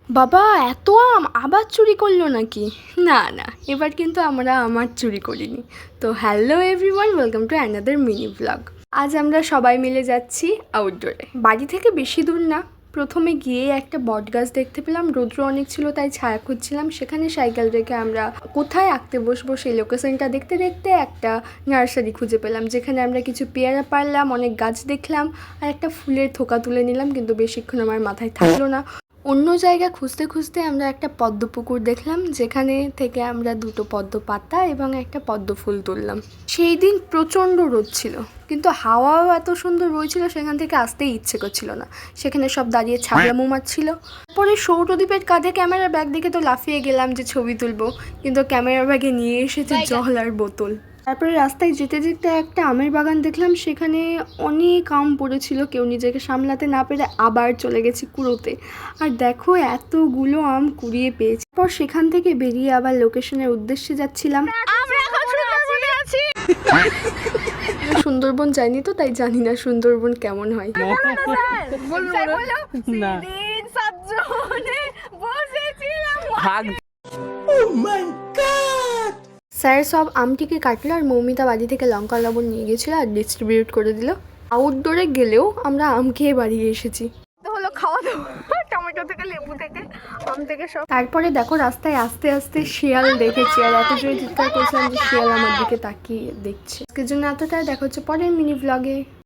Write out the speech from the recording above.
বাবা এত আম আবার চুরি করলো নাকি? না না, এবার কিন্তু আমরা আমার চুরি করিনি। তো hello everyone, welcome to another mini blog. আজ আমরা সবাই মিলে যাচ্ছি আউটডোরে। বাড়ি থেকে বেশি দূর না। প্রথমে গিয়ে একটা বট গাছ দেখতে পেলাম, রৌদ্র অনেক ছিল তাই ছায়া খুঁজছিলাম। সেখানে সাইকেল রেখে আমরা কোথায় আঁকতে বসবো সেই লোকেশনটা দেখতে দেখতে একটা নার্সারি খুঁজে পেলাম, যেখানে আমরা কিছু পেয়ারা পারলাম, অনেক গাছ দেখলাম আর একটা ফুলের থোকা তুলে নিলাম, কিন্তু বেশিক্ষণ আমার মাথায় থাকলো না। অন্য জায়গা খুঁজতে খুঁজতে আমরা একটা পদ্ম পুকুর দেখলাম, যেখানে থেকে আমরা দুটো পদ্ম পাতা এবং একটা পদ্ম ফুল তুললাম। সেই দিন প্রচণ্ড রোদ ছিল, কিন্তু হাওয়াও এত সুন্দর বইছিল সেখান থেকে আসতেই ইচ্ছে করছিল না। সেখানে সব দাঁড়িয়ে ছাগলামো মারছিল। পরে সৌরদীপের কাঁধে ক্যামেরার ব্যাগ দেখে তো লাফিয়ে গেলাম যে ছবি তুলবো, কিন্তু ক্যামেরার ব্যাগে নিয়ে এসেছে জল আর বোতল। তারপরে রাস্তায় যেতে যেতে একটা আমের বাগান দেখলাম, সেখানে অনেক আম পড়েছিল। কেউ নিজেকে সামলাতে না পেরে আবার চলে গেছি কুড়োতে। আর দেখো এতগুলো আম কুড়িয়ে পেয়েছি। পর সেখান থেকে বেরিয়ে আবার লোকেশনের উদ্দেশ্যে যাচ্ছিলাম। সুন্দরবন যাইনি তো তাই জানি না সুন্দরবন কেমন হয়। স্যার সব আমটিকে কাটলো আর মৌমিতা বাড়ি থেকে লঙ্কা লবণ নিয়ে গেছিলো আর ডিস্ট্রিবিউট করে দিল। আউটডোরে গেলেও আমরা আম খেয়ে বাড়ি এসেছি। হলো খাওয়া দাওয়া, টমেটো থেকে লেবু থেকে আম থেকে সব। তারপরে দেখো রাস্তায় আস্তে আস্তে শিয়াল দেখেছি, আর এত জোরে চিৎকার করছিলাম যে শিয়াল আমার দিকে তাকিয়ে দেখছে। আজকের জন্য এতটাই, দেখা হচ্ছে পরের মিনি ব্লগে।